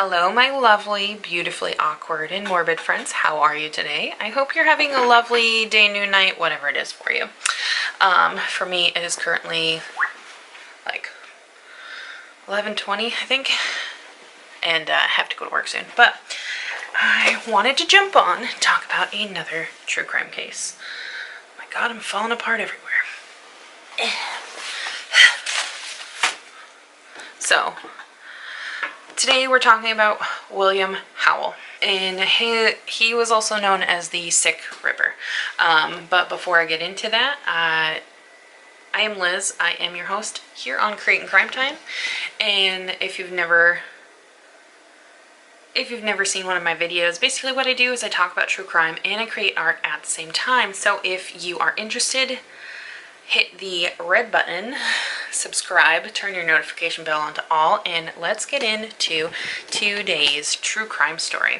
Hello, my lovely, beautifully awkward and morbid friends. How are you today? I hope you're having a lovely day, noon, night, whatever it is for you. For me, it is currently like 11:20, I think, and I have to go to work soon. But I wanted to jump on and talk about another true crime case. Oh my God, I'm falling apart everywhere. So, today we're talking about William Howell, and he was also known as the Sick Ripper. But before I get into that, I am Liz. I am your host here on Creating Crime Time, and if you've never seen one of my videos, basically what I do is I talk about true crime and I create art at the same time. So if you are interested, hit the red button, subscribe, turn your notification bell on to all, and let's get into today's true crime story.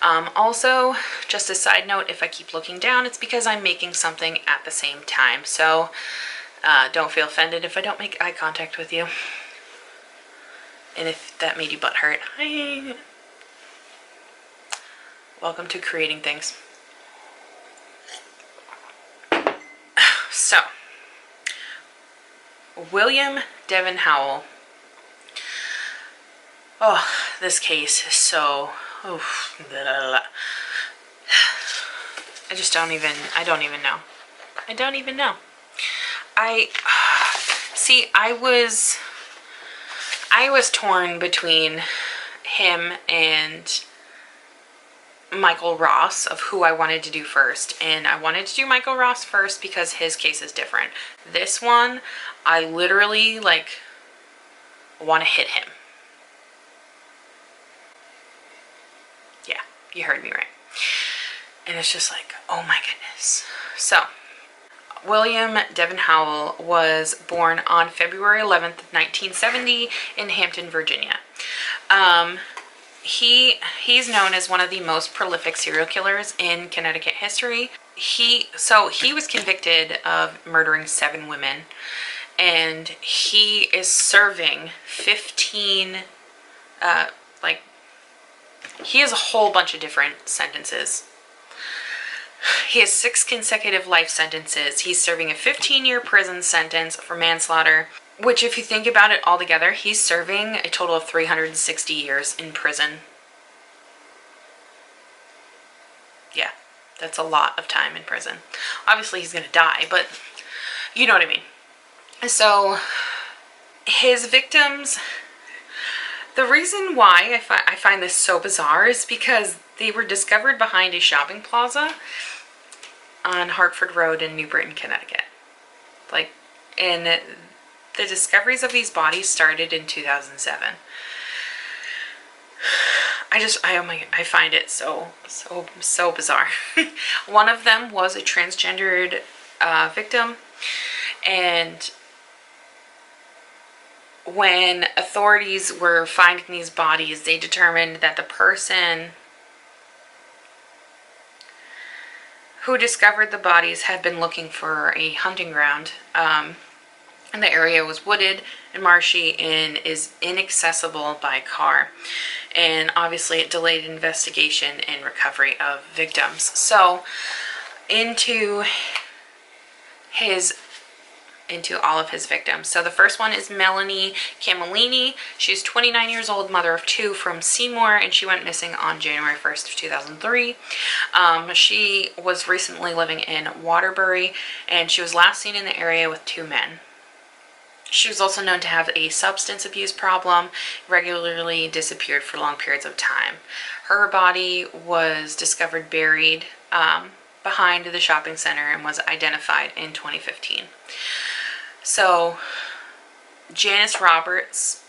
Also, just a side note, if I keep looking down, it's because I'm making something at the same time. So don't feel offended if I don't make eye contact with you. And if that made you butthurt, hi. Welcome to creating things. So, William Devin Howell. Oh, this case is so... I don't even know. I was torn between him and Michael Ross of who I wanted to do first, and I wanted to do Michael Ross first because his case is different. This one, I literally want to hit him. Yeah, you heard me right. And it's just like, oh my goodness. So, William Devin Howell was born on February 11th, 1970 in Hampton, Virginia. He's known as one of the most prolific serial killers in Connecticut history. He was convicted of murdering 7 women, and he is serving 15, he has a whole bunch of different sentences. He has 6 consecutive life sentences. He's serving a 15-year prison sentence for manslaughter, which, if you think about it all together, he's serving a total of 360 years in prison. Yeah, that's a lot of time in prison. Obviously, he's going to die, but you know what I mean. So, his victims... The reason why I find this so bizarre is because they were discovered behind a shopping plaza on Hartford Road in New Britain, Connecticut. And the discoveries of these bodies started in 2007. I find it so bizarre. One of them was a transgendered victim, and when authorities were finding these bodies, they determined that the person who discovered the bodies had been looking for a hunting ground. And the area was wooded and marshy and is inaccessible by car. And obviously it delayed investigation and recovery of victims. So into all of his victims. So the first one is Melanie Camellini. She's 29 years old, mother of 2 from Seymour, and she went missing on January 1st of 2003. She was recently living in Waterbury, and she was last seen in the area with 2 men. She was also known to have a substance abuse problem, regularly disappeared for long periods of time. Her body was discovered buried behind the shopping center and was identified in 2015. So, Janice Roberts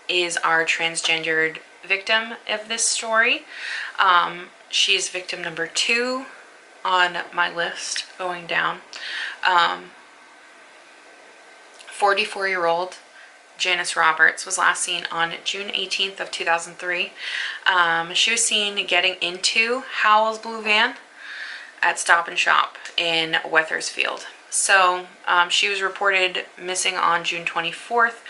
is our transgendered victim of this story. She's victim number 2 on my list going down. 44-year-old Janice Roberts was last seen on June 18th of 2003. She was seen getting into Howell's blue van at Stop and Shop in Wethersfield. So she was reported missing on June 24th,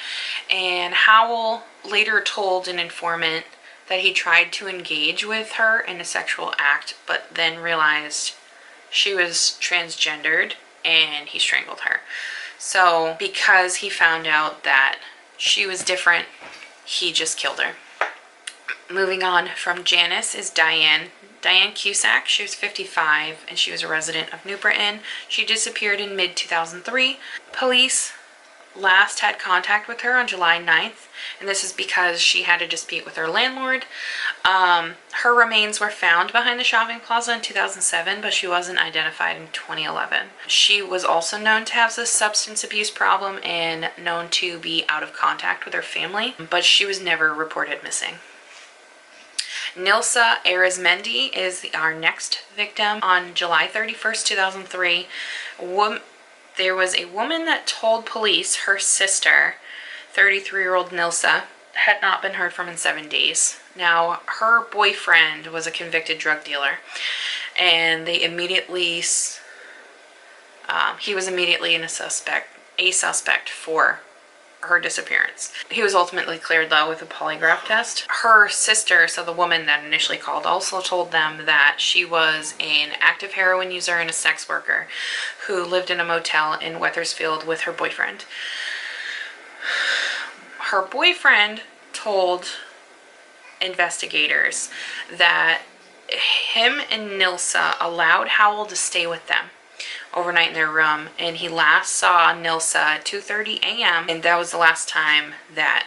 and Howell later told an informant that he tried to engage with her in a sexual act, but then realized she was transgendered and he strangled her. So because he found out that she was different, he just killed her. Moving on from Janice is Diane. Diane Cusack, she was 55 and she was a resident of New Britain. She disappeared in mid-2003. Police last had contact with her on July 9th, and this is because she had a dispute with her landlord. Her remains were found behind the shopping plaza in 2007, but she wasn't identified in 2011. She was also known to have this substance abuse problem and known to be out of contact with her family, but she was never reported missing. Nilsa Arizmendi is our next victim. On July 31st, 2003, there was a woman that told police her sister, 33-year-old Nilsa, had not been heard from in 7 days. Now, her boyfriend was a convicted drug dealer, and they immediately, he was immediately a suspect for her disappearance. He was ultimately cleared though with a polygraph test. Her sister, so the woman that initially called, also told them that she was an active heroin user and a sex worker who lived in a motel in Wethersfield with her boyfriend. Her boyfriend told investigators that him and Nilsa allowed Howell to stay with them overnight in their room, and he last saw Nilsa at 2:30 a.m. and that was the last time that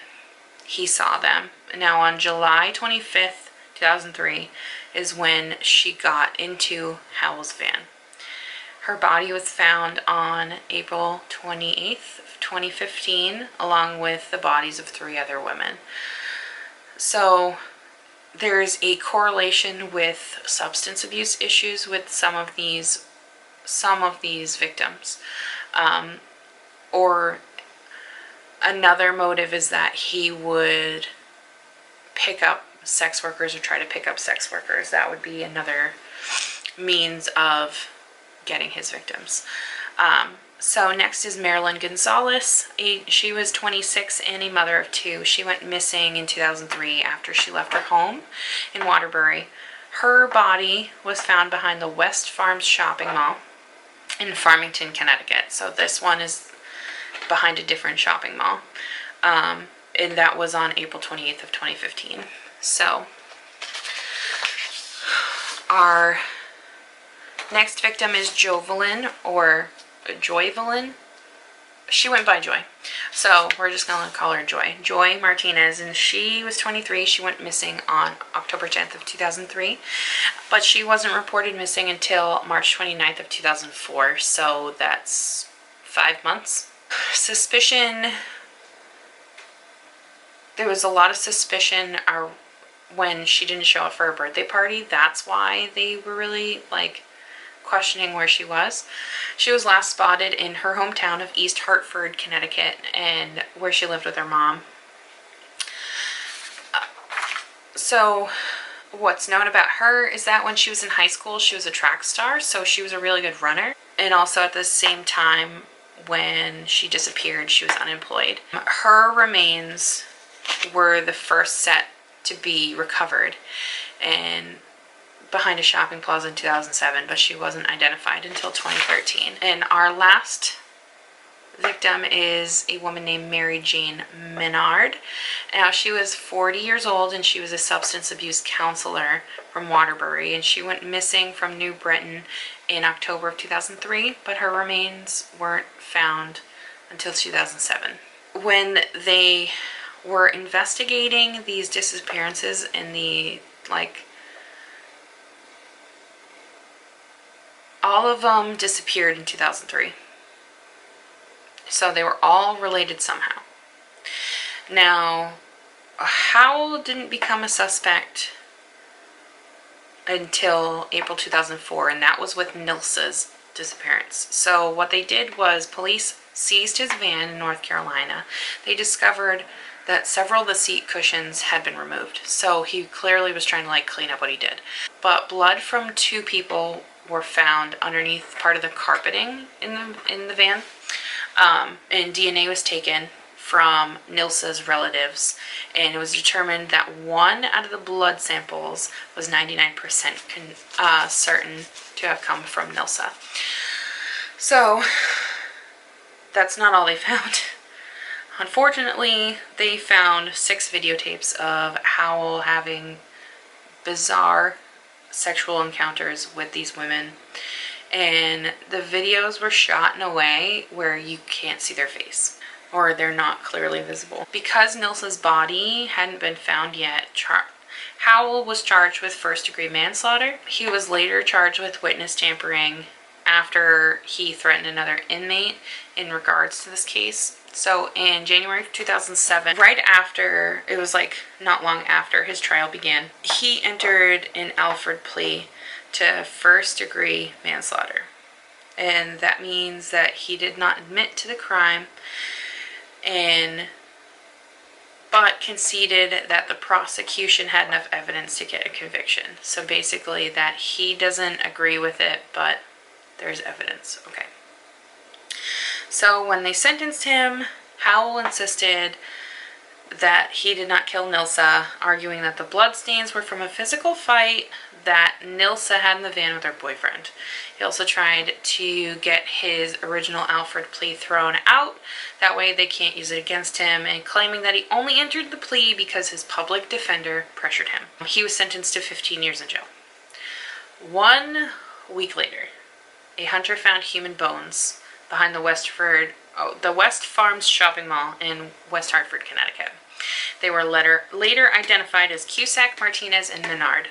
he saw them. Now on July 25th, 2003 is when she got into Howell's van. Her body was found on April 28th, 2015, along with the bodies of 3 other women. So there's a correlation with substance abuse issues with some of these victims. Or another motive is that he would pick up sex workers or try to pick up sex workers. That would be another means of getting his victims. So next is Marilyn Gonzalez. She was 26 and a mother of 2. She went missing in 2003 after she left her home in Waterbury. Her body was found behind the West Farms shopping mall in Farmington, Connecticut. So this one is behind a different shopping mall. And that was on April 28th of 2015. So our next victim is Jovelyn, or Joyvelyn. She went by Joy, so we're just gonna call her Joy. Joy Martinez, and she was 23. She went missing on October 10th of 2003, but she wasn't reported missing until March 29th of 2004, so that's 5 months. There was a lot of suspicion when she didn't show up for her birthday party. That's why they were really questioning where she was. She was last spotted in her hometown of East Hartford, Connecticut, and where she lived with her mom. So what's known about her is that when she was in high school, she was a track star, so she was a really good runner. And also at the same time when she disappeared, she was unemployed. Her remains were the first set to be recovered and behind a shopping plaza in 2007, but she wasn't identified until 2013. And our last victim is a woman named Mary Jane Menard. Now, she was 40 years old and she was a substance abuse counselor from Waterbury, and she went missing from New Britain in October of 2003, but her remains weren't found until 2007. When they were investigating these disappearances and all of them disappeared in 2003. So they were all related somehow. Now, Howell didn't become a suspect until April 2004, and that was with Nilsa's disappearance. So what they did was police seized his van in North Carolina. They discovered that several of the seat cushions had been removed. So he clearly was trying to clean up what he did. But blood from 2 people were found underneath part of the carpeting in the van, and DNA was taken from Nilsa's relatives, and it was determined that 1 out of the blood samples was 99% certain to have come from Nilsa. So that's not all they found. Unfortunately, they found 6 videotapes of Howell having bizarre sexual encounters with these women, and the videos were shot in a way where you can't see their face, or they're not clearly visible. Because Nilsa's body hadn't been found yet, Howell was charged with first-degree manslaughter. He was later charged with witness tampering after he threatened another inmate in regards to this case. So in January of 2007, right after, it was like not long after his trial began, he entered an Alford plea to first-degree manslaughter. And that means that he did not admit to the crime, but conceded that the prosecution had enough evidence to get a conviction. So basically that he doesn't agree with it, but there's evidence. Okay. So when they sentenced him, Howell insisted that he did not kill Nilsa, arguing that the bloodstains were from a physical fight that Nilsa had in the van with her boyfriend. He also tried to get his original Alford plea thrown out. That way they can't use it against him, and claiming that he only entered the plea because his public defender pressured him. He was sentenced to 15 years in jail. 1 week later, a hunter found human bones behind the West Farms shopping mall in West Hartford, Connecticut. They were later identified as Cusack, Martinez, and Menard.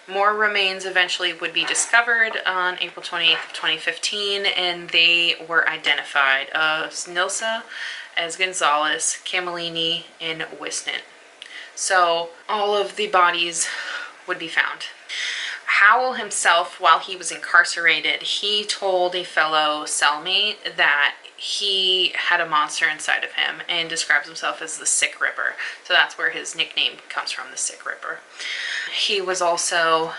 More remains eventually would be discovered on April 28th, 2015, and they were identified as Nilsa, as Gonzalez, Camellini, and Wisnant. So all of the bodies would be found. Howell himself, while he was incarcerated, he told a fellow cellmate that he had a monster inside of him, and describes himself as the Sick Ripper. So that's where his nickname comes from, the Sick Ripper. He was also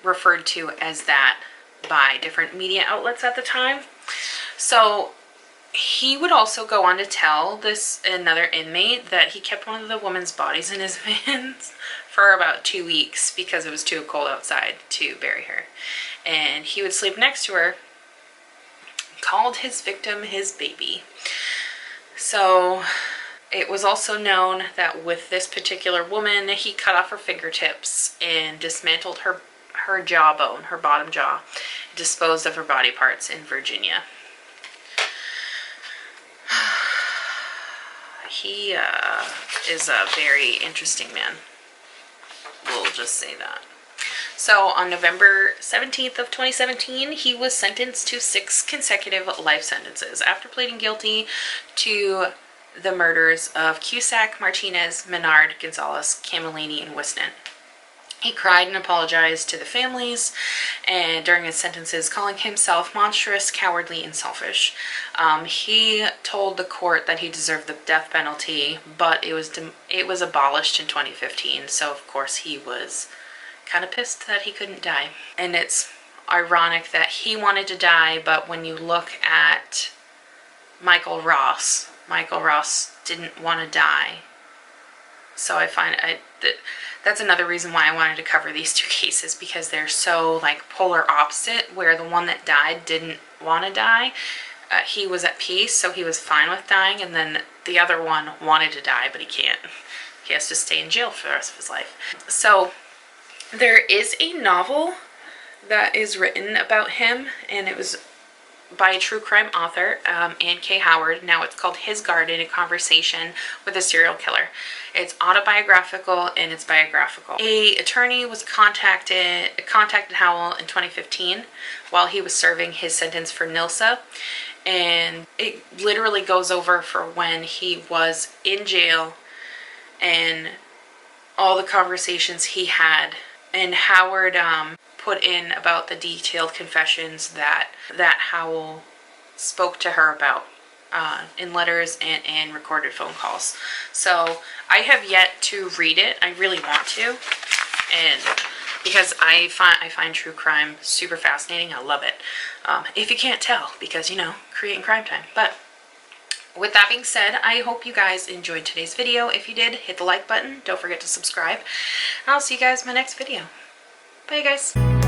referred to as that by different media outlets at the time. So he would also go on to tell another inmate that he kept one of the woman's bodies in his vans for about 2 weeks because it was too cold outside to bury her. And he would sleep next to her, called his victim his baby. So it was also known that with this particular woman, he cut off her fingertips and dismantled her jawbone, her bottom jaw, disposed of her body parts in Virginia. He is a very interesting man. We'll just say that. So on November 17th of 2017, he was sentenced to 6 consecutive life sentences after pleading guilty to the murders of Cusack, Martinez, Menard, Gonzalez, Camellini, and Wisnant. He cried and apologized to the families, and during his sentences, calling himself monstrous, cowardly, and selfish. He told the court that he deserved the death penalty, but it was abolished in 2015. So of course he was kind of pissed that he couldn't die. And it's ironic that he wanted to die, but when you look at Michael Ross didn't want to die. So I find that's another reason why I wanted to cover these 2 cases, because they're so like polar opposite, where the one that died didn't want to die. He was at peace, so he was fine with dying, and then the other one wanted to die, but he can't. He has to stay in jail for the rest of his life. So there is a novel that is written about him, and it was by a true crime author, Anne K. Howard. Now it's called His Garden, A Conversation with a Serial Killer. It's autobiographical and it's biographical. A attorney was contacted Howell in 2015 while he was serving his sentence for Nilsa, and it literally goes over for when he was in jail and all the conversations he had. And Howard put in about the detailed confessions that Howell spoke to her about in letters and recorded phone calls. So I have yet to read it. I really want to, and because I find true crime super fascinating. I love it. If you can't tell, because, you know, creating crime time. But with that being said, I hope you guys enjoyed today's video. If you did, hit the like button. Don't forget to subscribe. And I'll see you guys in my next video. Bye, guys.